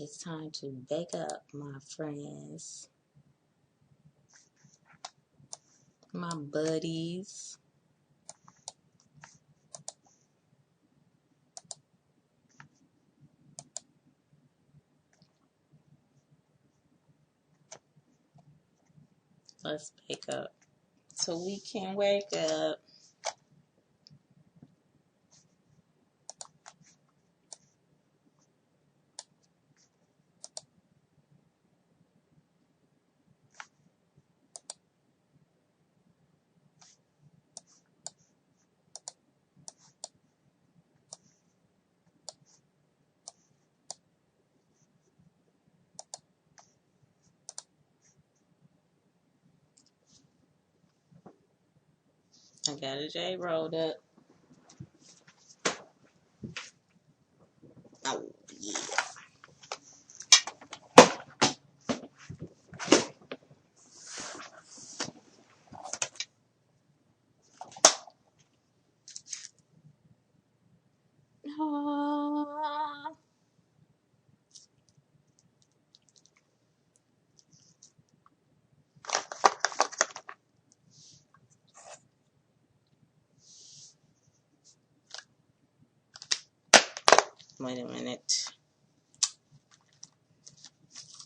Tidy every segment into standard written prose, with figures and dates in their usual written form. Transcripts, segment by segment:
It's time to bake up, my friends, my buddies. Let's bake up so we can wake up. I got a J rolled up. Oh, yeah. Ah. Wait a minute.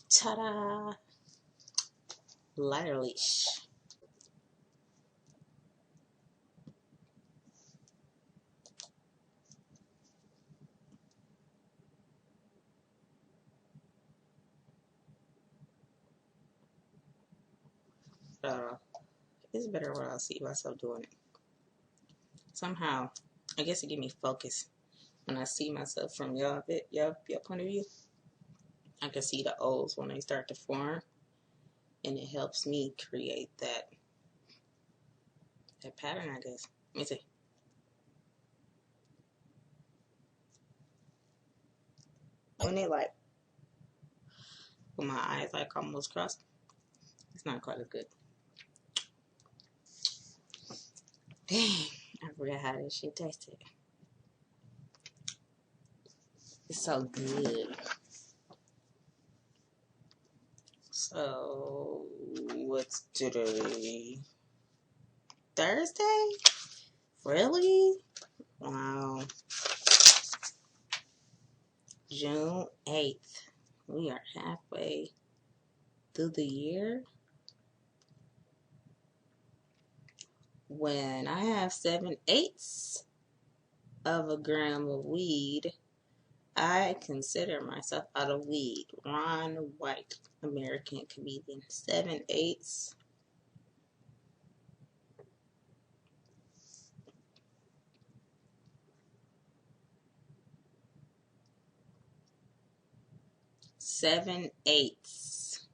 Ta-da! Lighter leash. It's better when I see myself doing it. Somehow, I guess it gives me focus. When I see myself from your point of view, I can see the O's when they start to form, and it helps me create that pattern, I guess. Let me see. When they like, with my eyes like almost crossed, it's not quite as good. Dang, I forgot how this shit tasted. It's so good. So, what's today? Thursday? Really? Wow. June 8th. We are halfway through the year. When I have 7/8 of a gram of weed, I consider myself out of weed. Ron White, American comedian. 7/8. Seven eighths.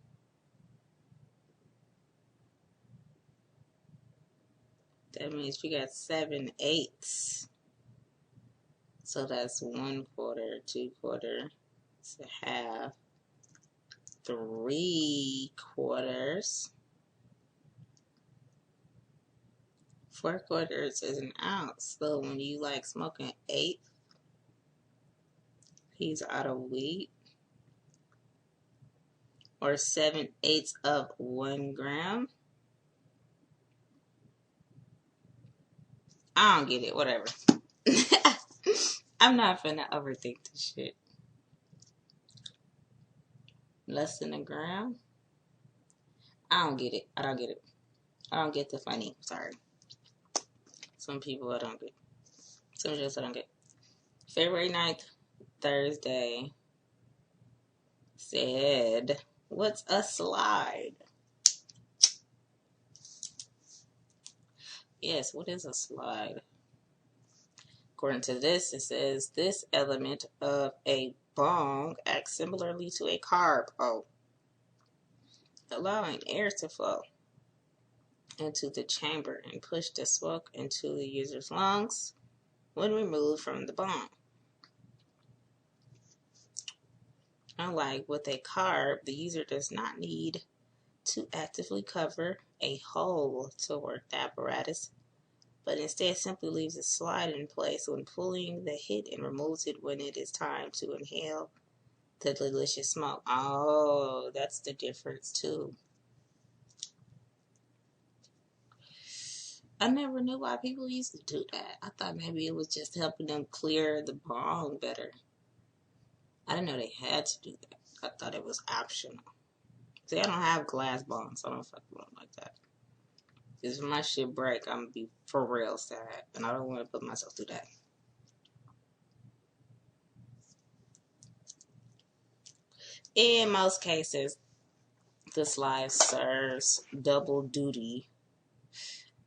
That means you got 7/8. So that's 1/4, 2/4, it's a half, 3/4. 4/4 is an ounce. So when you like smoking 1/8 piece out of weed, or 7/8 of 1 gram, I don't get it. Whatever. I'm not finna overthink this shit. Less than a gram? I don't get it. I don't get it. I don't get the funny. Sorry. Some people I don't get. Some just I don't get. February 9th, Thursday, said, what's a slide? Yes, what is a slide? According to this, it says this element of a bong acts similarly to a carb, allowing air to flow into the chamber and push the smoke into the user's lungs when removed from the bong. Unlike with a carb, the user does not need to actively cover a hole to work the apparatus, but instead simply leaves it slide in place when pulling the hit and removes it when it is time to inhale The delicious smoke. Oh, that's the difference too. I never knew why people used to do that. I thought maybe it was just helping them clear the bong better. I didn't know they had to do that. I thought it was optional. See, I don't have glass bongs, so I don't fuck with them like that. Because if my shit break, I'm going to be for real sad. And I don't want to put myself through that. In most cases, this life serves double duty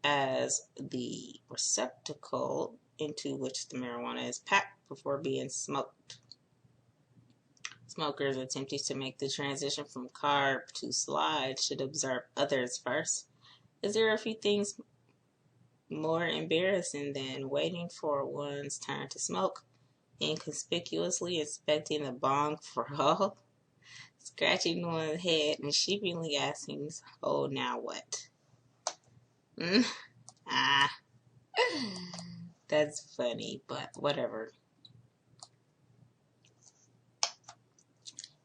as the receptacle into which the marijuana is packed before being smoked. Smokers attempting to make the transition from carb to slide should observe others first. Is there a few things more embarrassing than waiting for one's turn to smoke, inconspicuously inspecting the bong for all, scratching one's head and sheepishly asking, "Oh, now what?" That's funny, but whatever.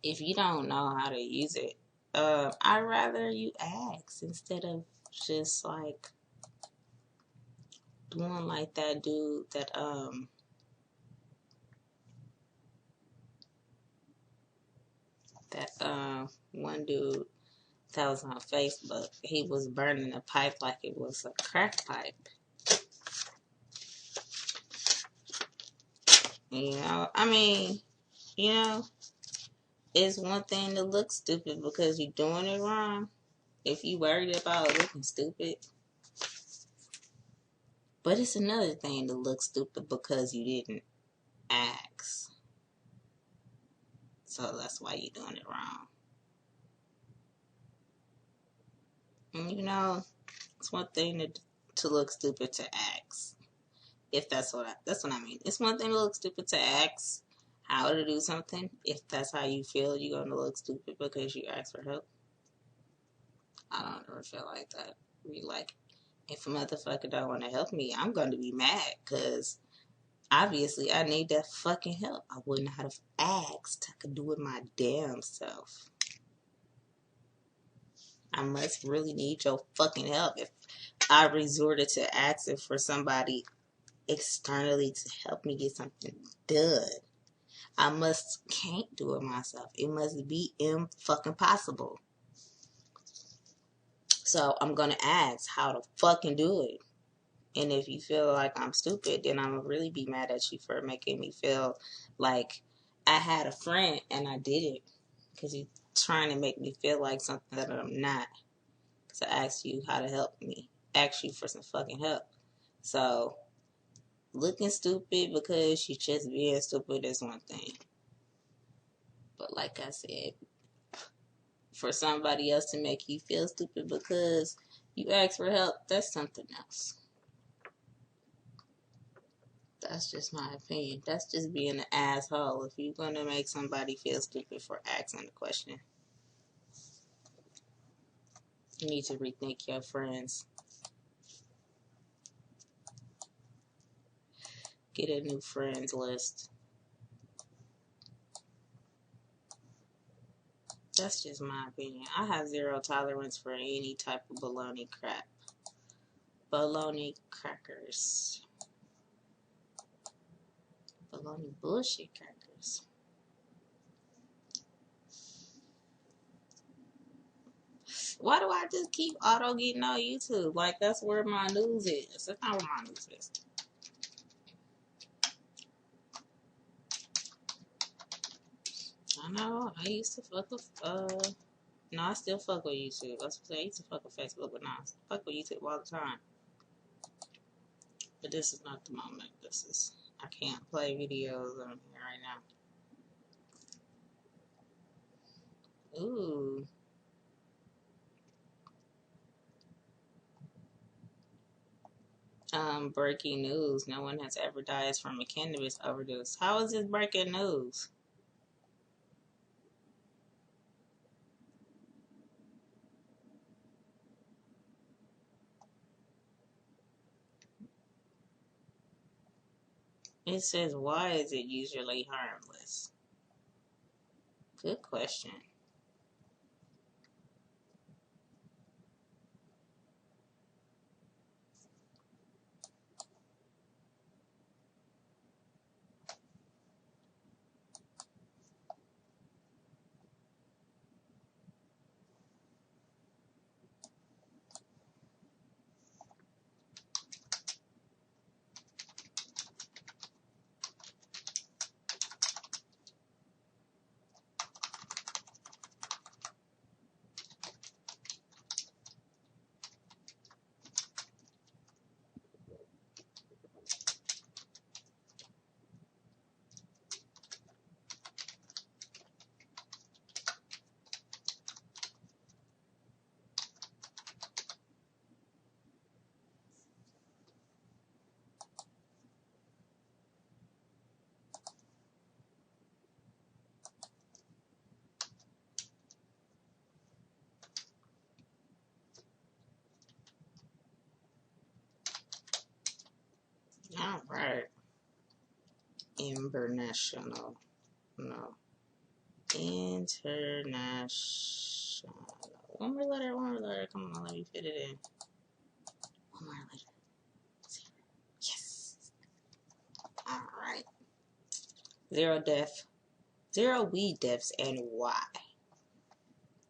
If you don't know how to use it, I'd rather you ask instead of just like doing like that dude that one dude that was on Facebook. He was burning a pipe like it was a crack pipe. You know, I mean, you know, it's one thing to look stupid because you're doing it wrong. If you worried about looking stupid. But it's another thing to look stupid because you didn't ask. So that's why you're doing it wrong. And you know, it's one thing to look stupid to ask. If that's what I mean. It's one thing to look stupid to ask how to do something. If that's how you feel, you're going to look stupid because you ask for help. I don't ever feel like that. Be like, if a motherfucker don't want to help me, I'm going to be mad because obviously I need that fucking help. I wouldn't have asked. I could do it my damn self. I must really need your fucking help. If I resorted to asking for somebody externally to help me get something done, I can't do it myself. It must be fucking possible. So I'm gonna ask how to fucking do it. And if you feel like I'm stupid, then I'm gonna really be mad at you for making me feel like I had a friend and I did it. Because you're trying to make me feel like something that I'm not. Because I asked you how to help me. Asked you for some fucking help. So looking stupid because you just being stupid is one thing. But like I said, for somebody else to make you feel stupid because you ask for help, that's something else. That's just my opinion. That's just being an asshole. If you're going to make somebody feel stupid for asking the question, you need to rethink your friends. Get a new friends list. That's just my opinion. I have zero tolerance for any type of baloney crap. Baloney crackers. Baloney bullshit crackers. Why do I just keep auto getting on YouTube? Like, that's where my news is. That's not where my news is. I know. I used to fuck with, no, I still fuck with YouTube. I was gonna say, I used to fuck with Facebook, but now I fuck with YouTube all the time. But this is not the moment. I can't play videos on here right now. Ooh. Breaking news. No one has ever died from a cannabis overdose. How is this breaking news? It says, why is it usually harmless? Good question. All right. International. No. International. One more letter, one more letter. Come on, let me fit it in. One more letter. Yes. All right. Zero weed deaths and why.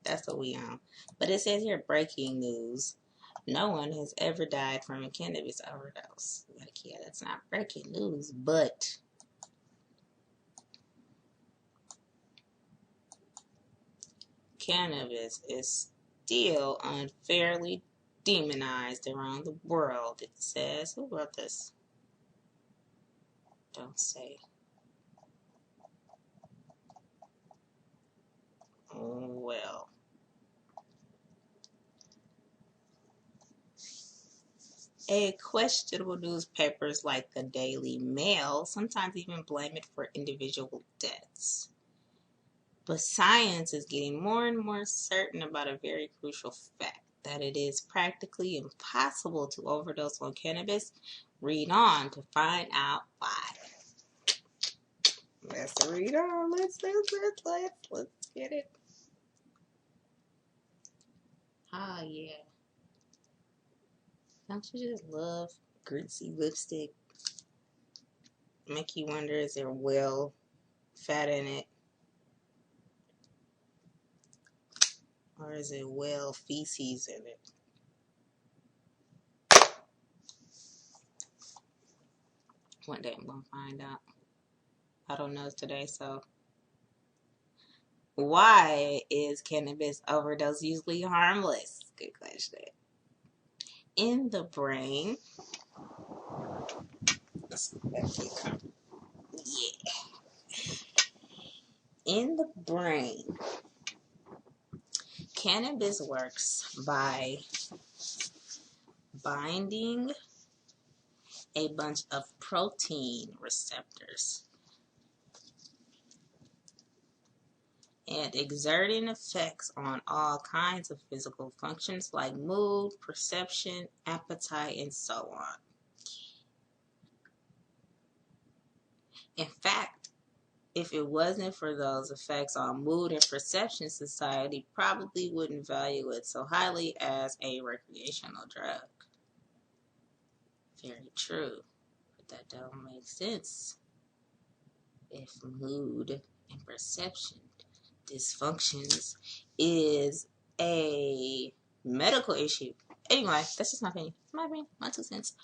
That's what we on. But it says here, breaking news. No one has ever died from a cannabis overdose. Like, yeah, that's not breaking news, but cannabis is still unfairly demonized around the world. It says, who wrote this? Don't say. Well. Questionable newspapers like the Daily Mail sometimes even blame it for individual deaths. But science is getting more and more certain about a very crucial fact, that it is practically impossible to overdose on cannabis. Read on to find out why. Let's read on. Let's get it. Ah, yeah. Don't you just love greasy lipstick? Make you wonder, is there well fat in it? Or is it well feces in it? One day I'm going to find out. I don't know today, so. Why is cannabis overdose usually harmless? Good question. In the brain. Yeah. In the brain, cannabis works by binding a bunch of protein receptors and exerting effects on all kinds of physical functions like mood, perception, appetite, and so on. In fact, if it wasn't for those effects on mood and perception, society probably wouldn't value it so highly as a recreational drug. Very true, but that don't make sense if mood and perception dysfunctions is a medical issue. Anyway, that's just my opinion. My 2 cents.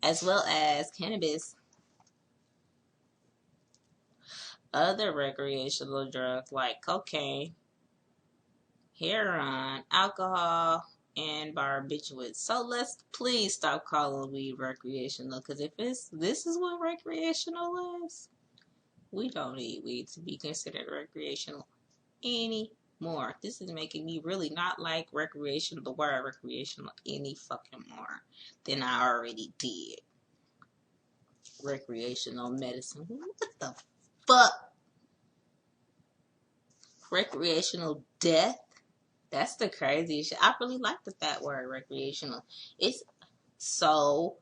As well as cannabis, other recreational drugs like cocaine, heroin, alcohol, and barbiturates. So let's please stop calling weed recreational, because if this is what recreational is, we don't need weed to be considered recreational anymore. This is making me really not like recreational, the word recreational, any fucking more than I already did. Recreational medicine. What the fuck? Recreational death? That's the craziest shit. I really like that word recreational. It's so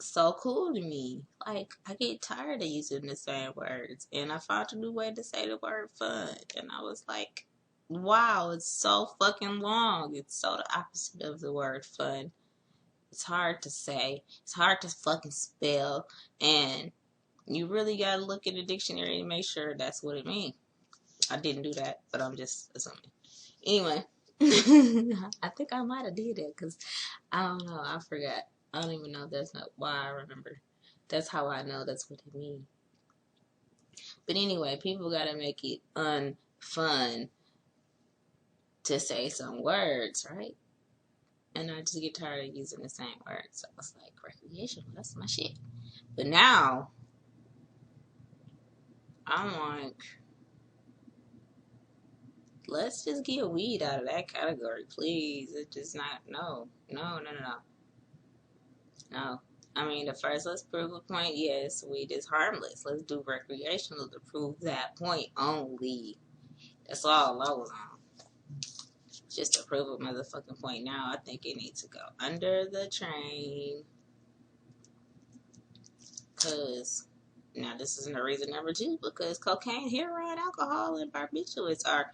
so cool to me. Like, I get tired of using the same words. And I found a new way to say the word fun. And I was like, wow, it's so fucking long. It's so the opposite of the word fun. It's hard to say. It's hard to fucking spell. And you really gotta look in the dictionary to make sure that's what it means. I didn't do that, but I'm just assuming. Anyway, I think I might have did that because I don't know. I forgot. I don't even know. That's not why I remember. That's how I know that's what it means. But anyway, people gotta make it unfun to say some words, right? And I just get tired of using the same words. So I was like, recreational, that's my shit. But now, I'm like, let's just get weed out of that category, please. It's just not, no. I mean, let's prove a point. Yes, weed is harmless. Let's do recreational to prove that point only. That's all I was on. Just to prove a motherfucking point. Now, I think it needs to go under the train. Because, now this isn't a reason number 2, because cocaine, heroin, alcohol, and barbiturates are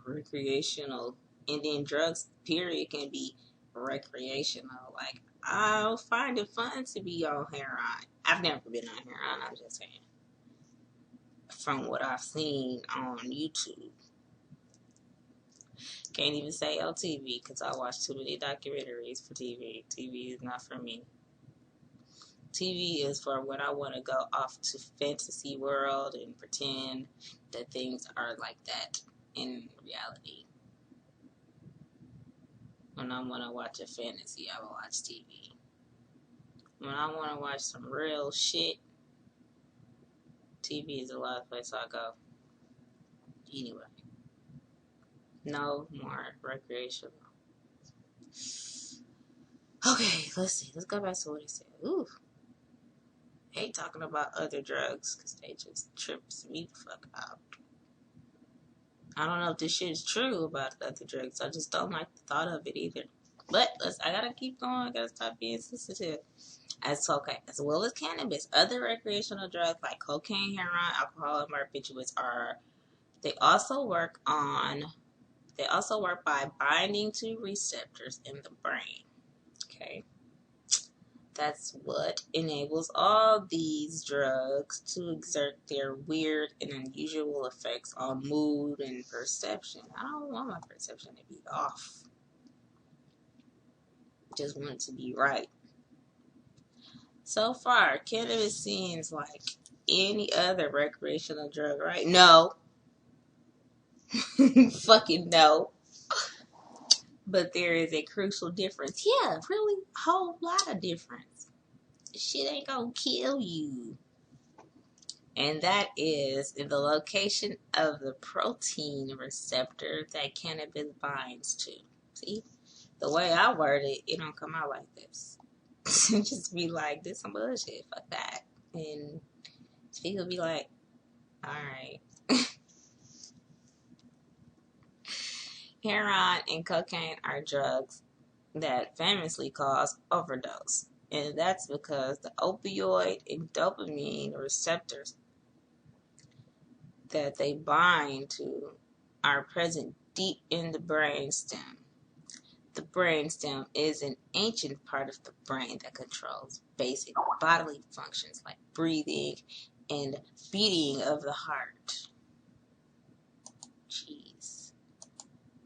recreational. And then drugs, period, can be recreational. Like, I'll find it fun to be on heroin. I've never been on heroin, I'm just saying. From what I've seen on YouTube. Can't even say on TV because I watch too many documentaries for TV. TV is not for me. TV is for when I want to go off to fantasy world and pretend that things are like that in reality. When I want to watch a fantasy, I will watch TV. When I want to watch some real shit, TV is the last place I go. Anyway. No more recreational. Okay, let's see. Let's go back to what he said. Ooh. I hate talking about other drugs because they just trips me the fuck out. I don't know if this shit is true about other drugs. I just don't like the thought of it either. But I gotta keep going. I gotta stop being sensitive. As well as cannabis, other recreational drugs like cocaine, heroin, alcohol, and barbiturates they also work by binding to receptors in the brain. Okay. That's what enables all these drugs to exert their weird and unusual effects on mood and perception. I don't want my perception to be off. Just want it to be right. So far, cannabis seems like any other recreational drug, right? No. Fucking no. But there is a crucial difference. Yeah, really a whole lot of difference. Shit ain't gonna kill you. And that is in the location of the protein receptor that cannabis binds to. See? The way I word it, it don't come out like this. Just be like, this some bullshit. Fuck that. And people be like, alright. Heroin and cocaine are drugs that famously cause overdose. And that's because the opioid and dopamine receptors that they bind to are present deep in the brainstem. The brainstem is an ancient part of the brain that controls basic bodily functions like breathing and beating of the heart. Jeez.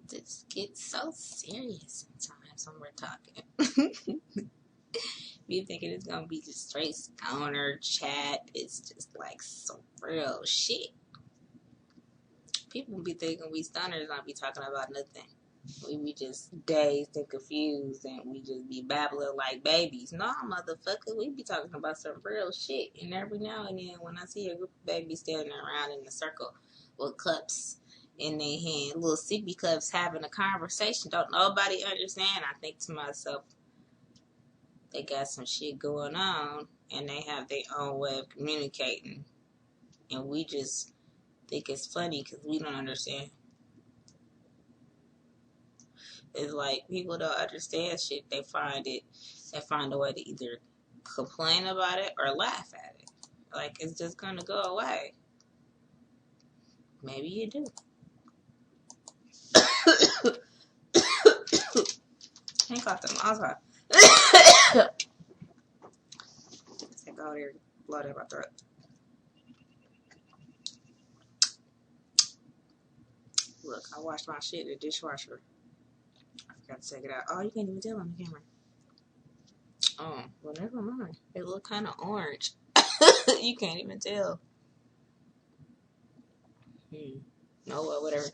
This gets so serious sometimes when we're talking. Be thinking it's gonna be just straight stoner chat. It's just like some real shit. People be thinking we stoners not be talking about nothing. We be just dazed and confused and we just be babbling like babies. No, motherfucker, we be talking about some real shit. And every now and then when I see a group of babies standing around in a circle with cups in their hand, little sippy cups having a conversation, don't nobody understand. I think to myself, they got some shit going on and they have their own way of communicating. And we just think it's funny because we don't understand. It's like people don't understand shit. They find a way to either complain about it or laugh at it. Like, it's just gonna go away. Maybe you do. Can't got them outside. Take all your blood in my throat. Look, I washed my shit in the dishwasher. I forgot to take it out. Oh, you can't even tell on the camera. Oh, well, never mind. It look kind of orange. You can't even tell. No, well, whatever.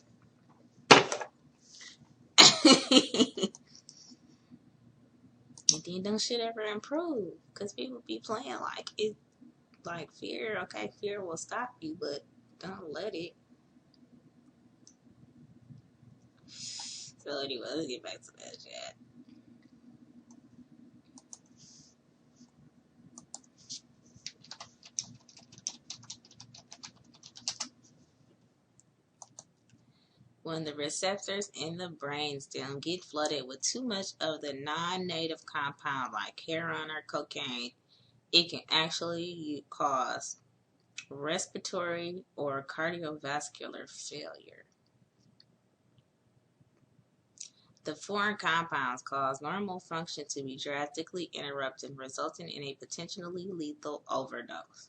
And then don't shit ever improve. Because people be playing like it, like fear. Okay, fear will stop you, but don't let it. So anyway, let's get back to that chat. When the receptors in the brainstem get flooded with too much of the non-native compound like heroin or cocaine, it can actually cause respiratory or cardiovascular failure. The foreign compounds cause normal function to be drastically interrupted, resulting in a potentially lethal overdose.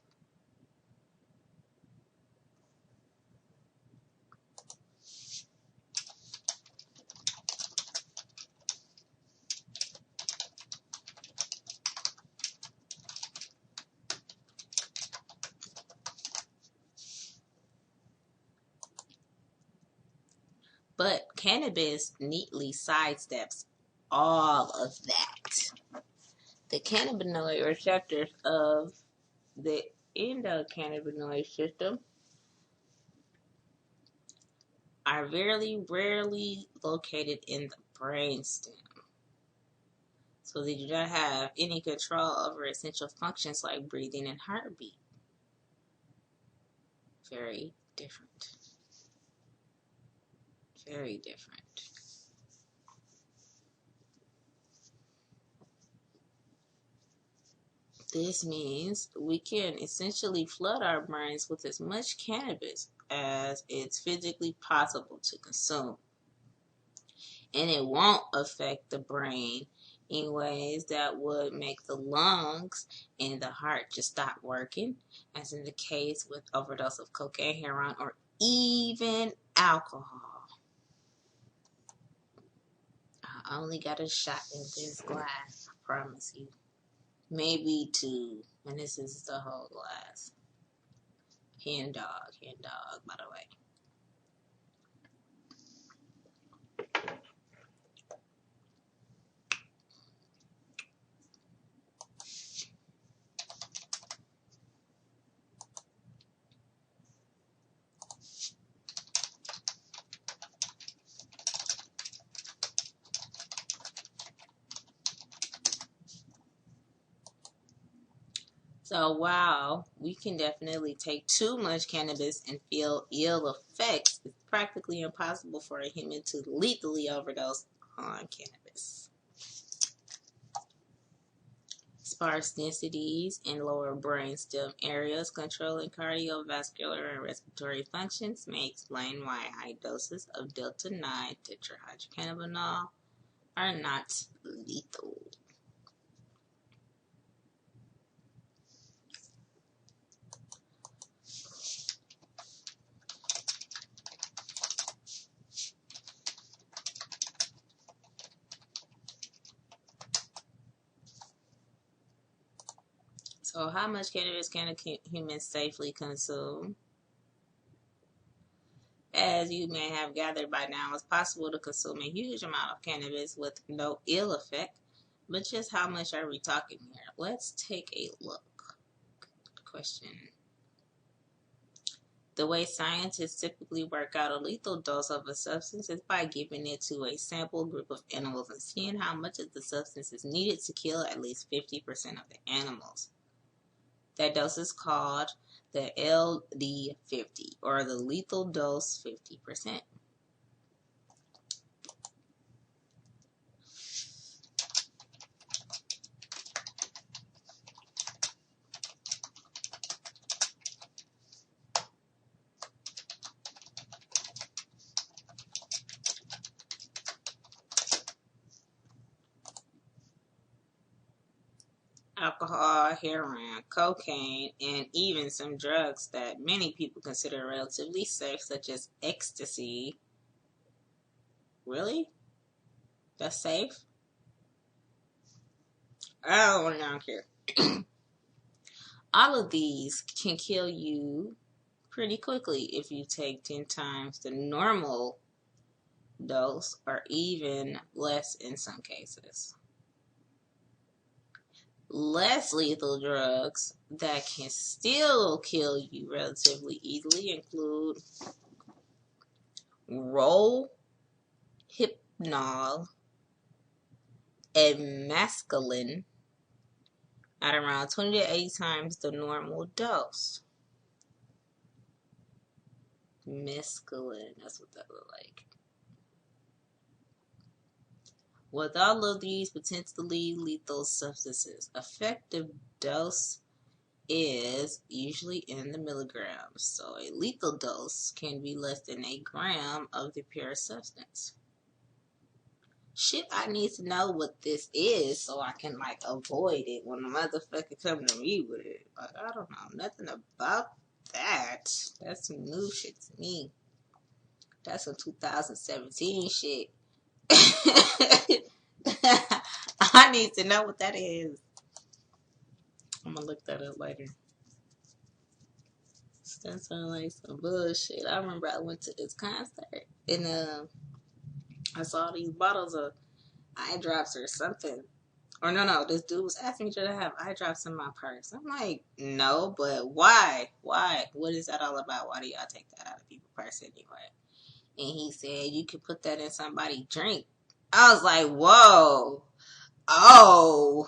But cannabis neatly sidesteps all of that. The cannabinoid receptors of the endocannabinoid system are very rarely located in the brainstem. So they do not have any control over essential functions like breathing and heartbeat. Very different. Very different. This means we can essentially flood our brains with as much cannabis as it's physically possible to consume. And it won't affect the brain in ways that would make the lungs and the heart just stop working, as in the case with overdose of cocaine, heroin, or even alcohol. I only got a shot in this glass, I promise you. Maybe two, and this is the whole glass. Hen dog, by the way. So while we can definitely take too much cannabis and feel ill effects, it's practically impossible for a human to lethally overdose on cannabis. Sparse densities in lower brainstem areas controlling cardiovascular and respiratory functions may explain why high doses of delta-9 tetrahydrocannabinol are not lethal. So how much cannabis can a human safely consume? As you may have gathered by now, it's possible to consume a huge amount of cannabis with no ill effect. But just how much are we talking here? Let's take a look. Good question. The way scientists typically work out a lethal dose of a substance is by giving it to a sample group of animals and seeing how much of the substance is needed to kill at least 50% of the animals. That dose is called the LD50, or the lethal dose 50%. alcohol, heroin, cocaine, and even some drugs that many people consider relatively safe, such as ecstasy. Really? That's safe? I don't care. All of these can kill you pretty quickly if you take 10 times the normal dose, or even less in some cases. Less lethal drugs that can still kill you relatively easily include Rohypnol and mescaline at around 20 to 80 times the normal dose. Mescaline, that's what that looks like. With all of these potentially lethal substances, effective dose is usually in the milligrams, so a lethal dose can be less than a gram of the pure substance. Shit, I need to know what this is so I can avoid it when the motherfucker come to me with it. I don't know nothing about that. That's some new shit to me. That's some 2017 shit. I need to know what that is. I'm gonna look that up later. That sounds like some bullshit. I remember I went to this concert and I saw these bottles of eye drops or something. Or no, this dude was asking me, should I have eye drops in my purse? I'm like, no, but why? Why? What is that all about? Why do y'all take that out of people's purse anyway? And he said, you can put that in somebody's drink. I was like, whoa. Oh,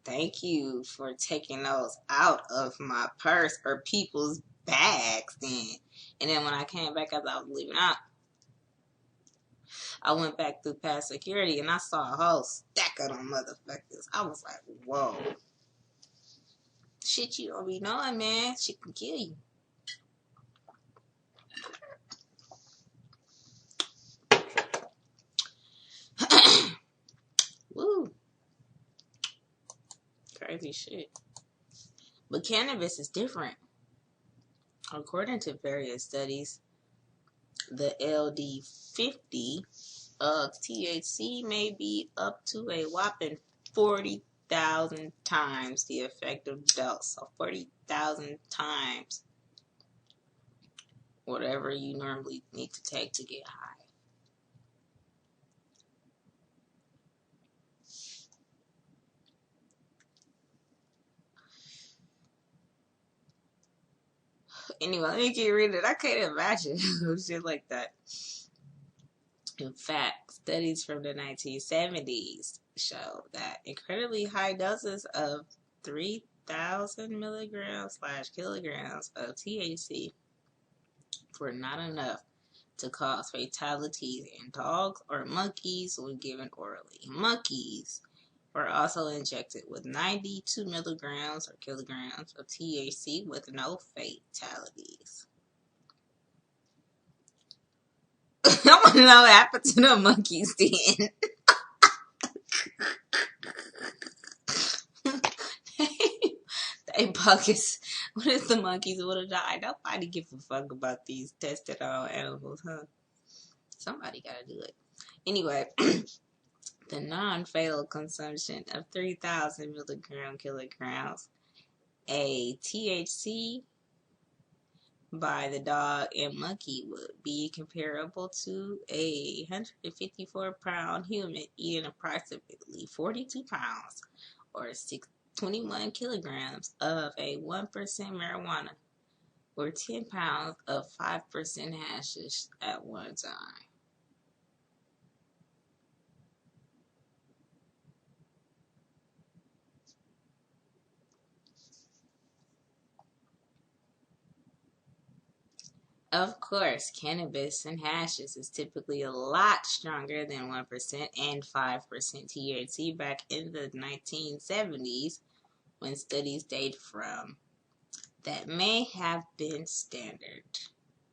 thank you for taking those out of my purse or people's bags then. And then when I came back as I was leaving out, I went back through past security and I saw a whole stack of them motherfuckers. I was like, whoa. Shit you don't be knowing, man. Shit can kill you. Woo. Crazy shit. But cannabis is different. According to various studies, the LD50 of THC may be up to a whopping 40,000 times the effective dose. So 40,000 times whatever you normally need to take to get high. Anyway, let me keep reading. I can't imagine shit like that. In fact, studies from the 1970s show that incredibly high doses of 3,000 milligrams/kilograms of THC were not enough to cause fatalities in dogs or monkeys when given orally. Monkeys were also injected with 92 milligrams or kilograms of THC with no fatalities. I want to know what happened to the monkeys then. They bogus. What if the monkeys would have died? Nobody gives a fuck about these tested on animals, huh? Somebody gotta do it. Anyway, the non-fatal consumption of 3,000 kilograms a THC by the dog and monkey would be comparable to a 154-pound human eating approximately 42 pounds or 21 kilograms of a 1% marijuana or 10 pounds of 5% hashish at one time. Of course, cannabis and hashish is typically a lot stronger than 1% and 5% THC back in the 1970s when studies date from. That may have been standard.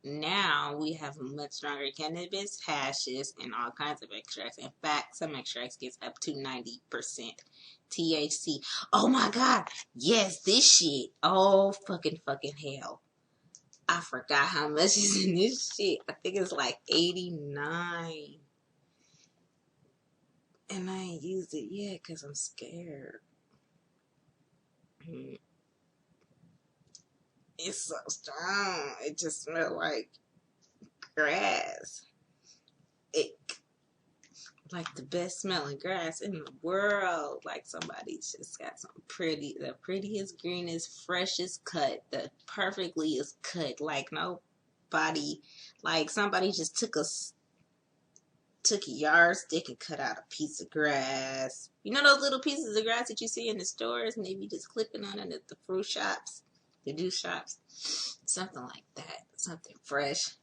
now we have much stronger cannabis, hashes, and all kinds of extracts. In fact, some extracts gets up to 90% THC. Oh my God. Yes, this shit. Oh, fucking hell. I forgot how much is in this shit. I think it's like 89. And I ain't used it yet because I'm scared. It's so strong. It just smells like grass. It like the best smelling grass in the world. Like somebody just got the prettiest, greenest, freshest cut, the perfectlyest cut. Like nobody, like somebody just took a yardstick and cut out a piece of grass. You know those little pieces of grass that you see in the stores, and they be just clipping on it at the fruit shops, the juice shops, something like that. Something fresh,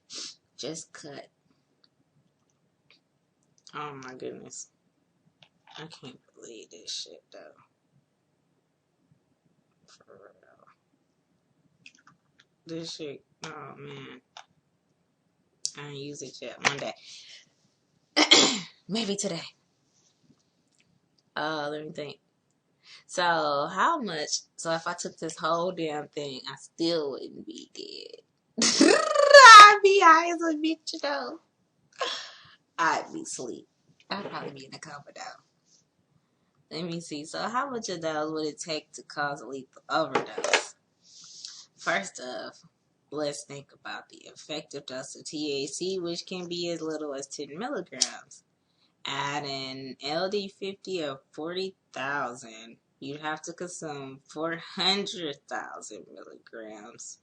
just cut. Oh my goodness. I can't believe this shit though. For real. This shit, oh man. I ain't used it yet. One day. Maybe today. Let me think. So how much, so if I took this whole damn thing, I still wouldn't be dead. I'd be high as a bitch though. I'd be asleep. I'd probably be in a coma though. Let me see. So how much of those would it take to cause a lethal overdose? First off, let's think about the effective dose of THC, which can be as little as 10 milligrams. At an LD50 of 40,000, you'd have to consume 400,000 milligrams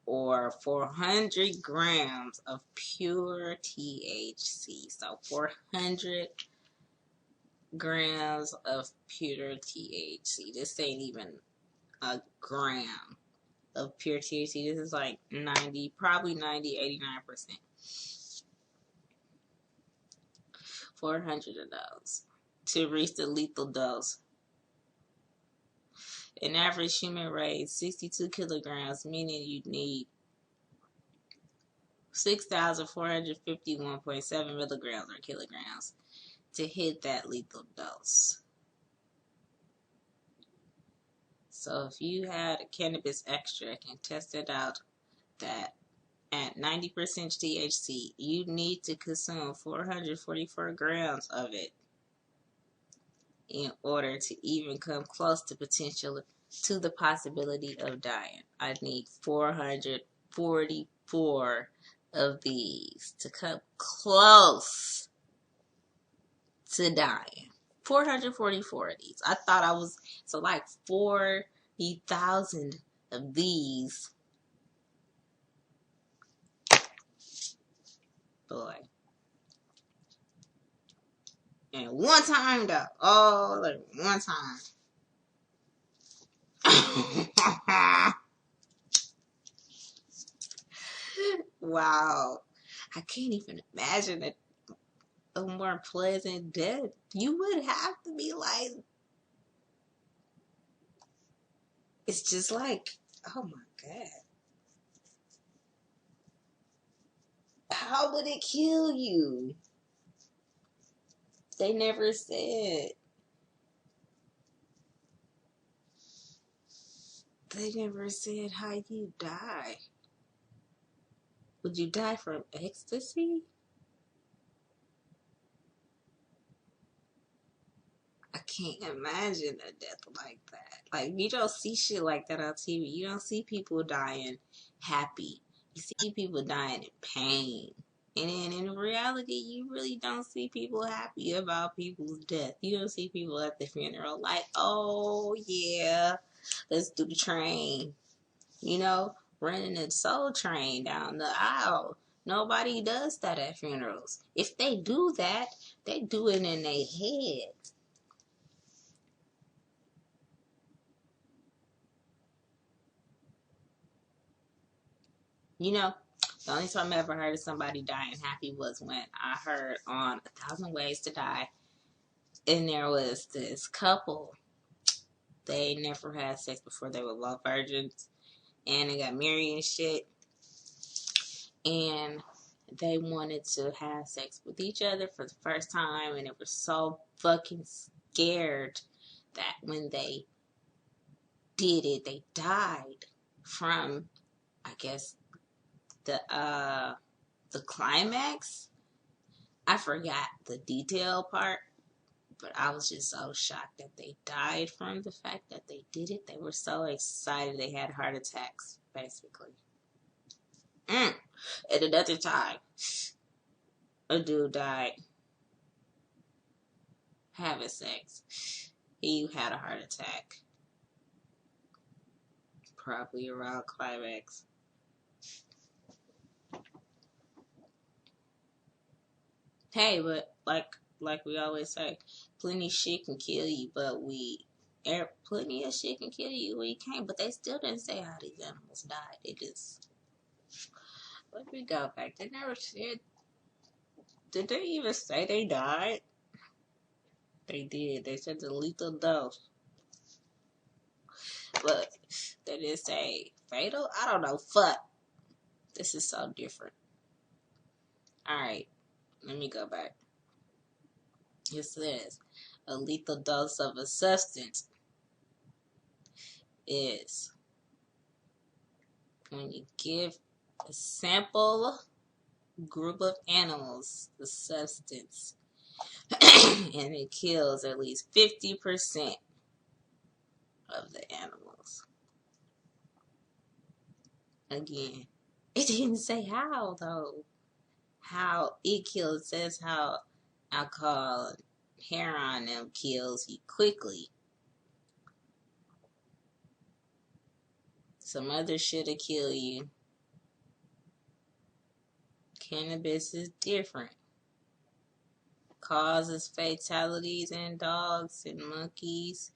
or 400 grams of pure THC. So 400 grams of pure THC. This ain't even a gram of pure THC. This is like 89%. 400 of those to reach the lethal dose. An average human weighs 62 kilograms, meaning you need 6,451.7 milligrams or kilograms to hit that lethal dose. So if you had a cannabis extract and tested out that at 90% THC, you need to consume 444 grams of it in order to even come close to the possibility of dying. I need 444 of these to come close to dying. 444 of these. I thought I was, so like 40,000 of these. Boy. And one time though. Oh, like one time. Wow. I can't even imagine a more pleasant death. You would have to be like, it's just like, oh my God. How would it kill you? They never said. They never said how you die. Would you die from ecstasy? I can't imagine a death like that. Like, you don't see shit like that on TV. You don't see people dying happy. You see people dying in pain. And then in reality, you really don't see people happy about people's death. You don't see people at the funeral like, oh yeah, let's do the train. You know, running a soul train down the aisle. Nobody does that at funerals. If they do that, they do it in their head. You know, the only time I ever heard of somebody dying happy was when I heard on 1,000 Ways to Die, and there was this couple. They never had sex before. They were love virgins, and they got married and shit. and they wanted to have sex with each other for the first time, and they were so fucking scared that when they did it, they died from, I guess, the climax. I forgot the detail part, but I was just so shocked that they died from the fact that they did it. They were so excited they had heart attacks, basically. At another time, a dude died having sex. He had a heart attack. Probably around climax. Hey, but like we always say, plenty shit can kill you, but plenty of shit can kill you when you can't. But they still didn't say how these animals died. They just, let me go back. They never said. Did they even say they died? They did. They said the lethal dose. But they didn't say fatal. I don't know. Fuck. This is so different. Alright. Let me go back. It says a lethal dose of a substance is when you give a sample group of animals the substance and it kills at least 50% of the animals. Again, it didn't say how though. How it kills. It says how alcohol, heroin them kills you quickly. Some other shit'll kill you. Cannabis is different. Causes fatalities in dogs and monkeys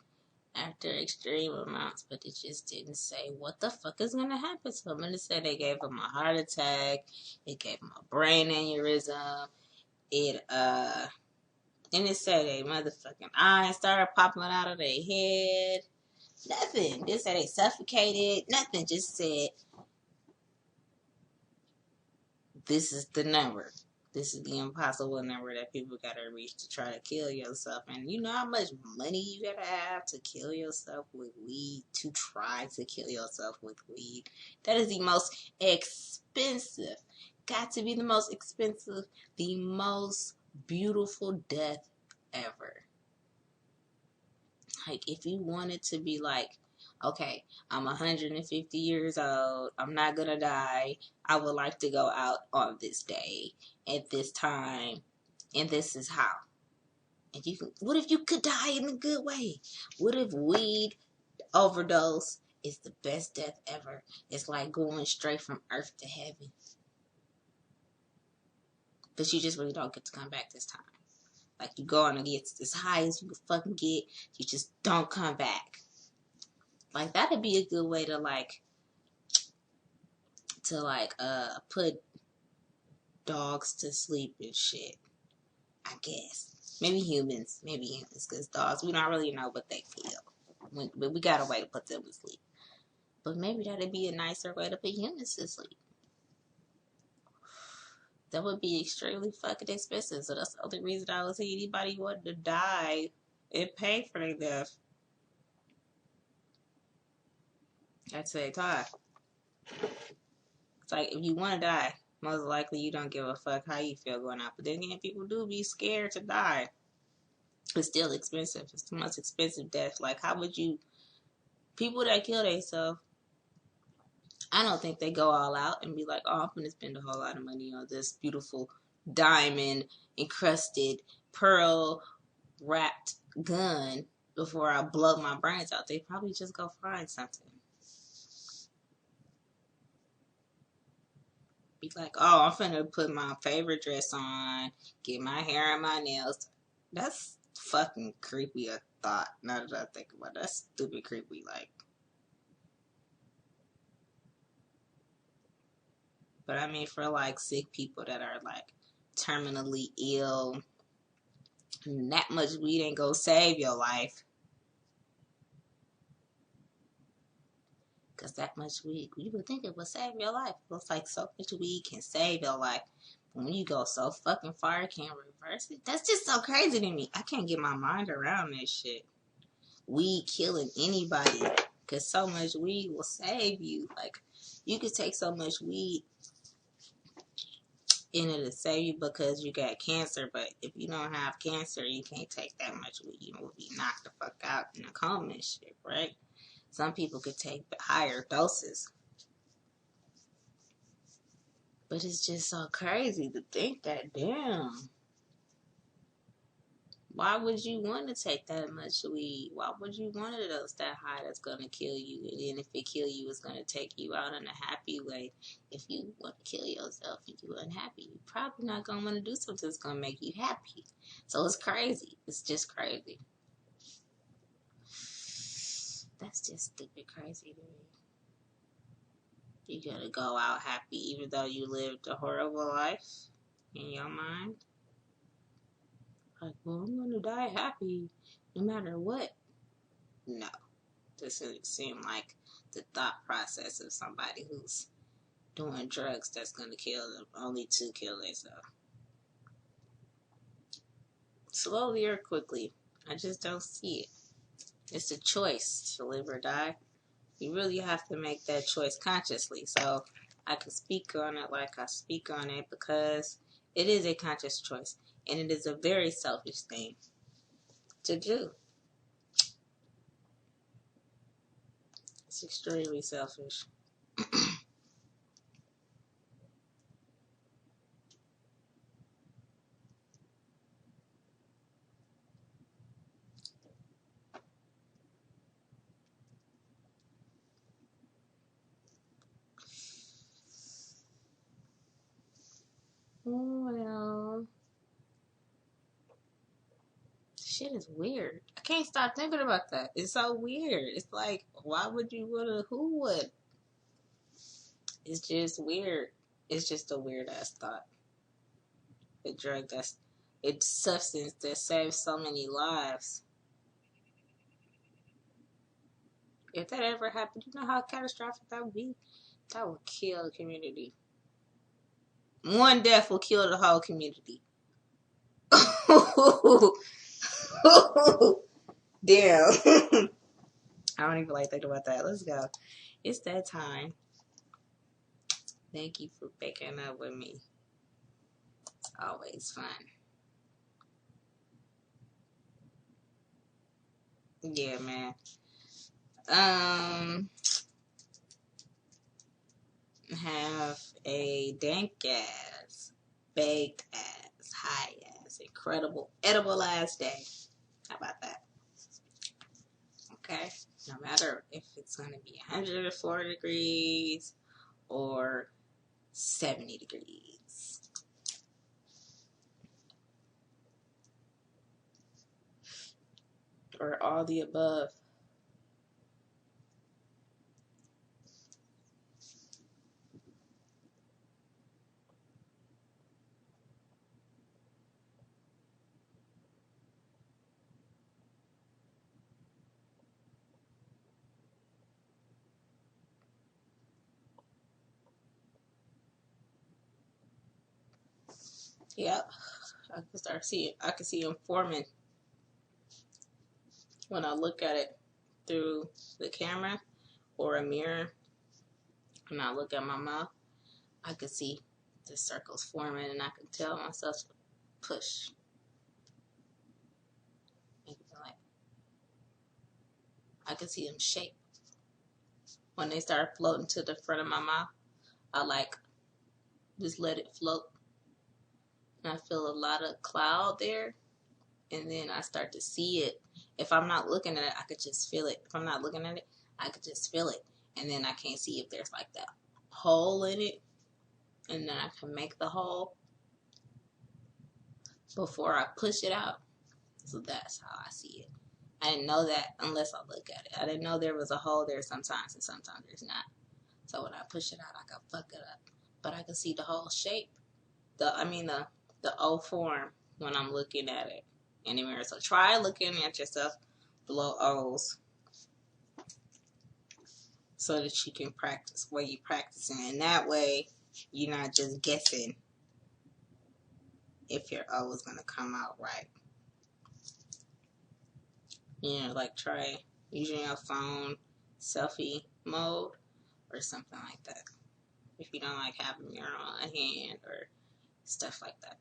after extreme amounts, but it just didn't say what the fuck is gonna happen to them. And it said they gave them a heart attack, it gave them a brain aneurysm, and it said they motherfucking eyes started popping out of their head. Nothing. Just said they suffocated. Nothing. Just said this is the number. This is the impossible number that people gotta reach to try to kill yourself. And you know how much money you gotta have to kill yourself with weed, to try to kill yourself with weed. That is the most expensive. Got to be the most expensive, the most beautiful death ever. Like, if you wanted to be like, okay, I'm 150 years old, I'm not gonna die, I would like to go out on this day, at this time, and this is how. And you can, what if you could die in a good way? What if weed overdose is the best death ever? It's like going straight from earth to heaven. But you just really don't get to come back this time. Like, you go on and get as high as you can fucking get, you just don't come back. Like, that'd be a good way to put dogs to sleep and shit, I guess. Maybe humans, because dogs, we don't really know what they feel. But we got a way to put them to sleep. But maybe that'd be a nicer way to put humans to sleep. That would be extremely fucking expensive. So that's the only reason I would say anybody wanting to die and pay for their death. I'd say, Todd. It's like, if you want to die, most likely you don't give a fuck how you feel going out. But then again, people do be scared to die. It's still expensive. It's the most expensive death. Like, how would you... People that kill themselves, I don't think they go all out and be like, oh, I'm going to spend a whole lot of money on this beautiful diamond-encrusted, pearl-wrapped gun before I blow my brains out. They probably just go find something. Be like, oh, I'm finna put my favorite dress on, get my hair and my nails. That's fucking creepy a thought, now that I think about it. That's stupid creepy, like. But I mean, for like sick people that are like terminally ill, that much weed ain't gonna save your life. Because that much weed, you would think it would save your life. It looks like so much weed can save your life. But when you go so fucking far, it can't reverse it. That's just so crazy to me. I can't get my mind around this shit. Weed killing anybody. Because so much weed will save you. Like, you could take so much weed and it'll save you because you got cancer. But if you don't have cancer, you can't take that much weed. You will be knocked the fuck out in a coma and shit, right? Some people could take higher doses. But it's just so crazy to think that, damn. Why would you want to take that much weed? Why would you want a dose that high that's going to kill you? And then if it kill you, it's going to take you out in a happy way. If you want to kill yourself and you're unhappy, you're probably not going to want to do something that's going to make you happy. So it's crazy. It's just crazy. That's just stupid crazy to me. You're going to go out happy even though you lived a horrible life in your mind? Like, well, I'm going to die happy no matter what. No. This doesn't seem like the thought process of somebody who's doing drugs that's going to kill them, only to kill themselves. Slowly or quickly. I just don't see it. It's a choice to live or die. You really have to make that choice consciously. So I can speak on it like I speak on it because it is a conscious choice. And it is a very selfish thing to do. It's extremely selfish. Well, shit is weird. I can't stop thinking about that. It's so weird. It's like, why would you want to? Who would? It's just weird. It's just a weird ass thought. A drug it's substance that saves so many lives. If that ever happened, you know how catastrophic that would be? That would kill the community. One death will kill the whole community. Damn. I don't even like thinking about that. Let's go. It's that time. Thank you for picking up with me. It's always fun. Yeah, man. Have a dank ass, baked ass, high ass, incredible, edible ass day. How about that? Okay? No matter if it's going to be 104 degrees or 70 degrees. Or all the above. Yep. I can see them forming when I look at it through the camera or a mirror. When I look at my mouth, I can see the circles forming and I can tell myself to push. Like, I can see them shape. When they start floating to the front of my mouth, I like just let it float. And I feel a lot of cloud there. And then I start to see it. If I'm not looking at it, I could just feel it. If I'm not looking at it, I could just feel it. And then I can't see if there's like that hole in it. And then I can make the hole before I push it out. So that's how I see it. I didn't know that unless I look at it. I didn't know there was a hole there sometimes and sometimes there's not. So when I push it out, I can fuck it up. But I can see the whole shape. The O form when I'm looking at it in the mirror. So try looking at yourself below O's. so that you can practice what you're practicing. And that way, you're not just guessing if your O is going to come out right. You know, like try using your phone selfie mode or something like that. If you don't like having your own hand or stuff like that.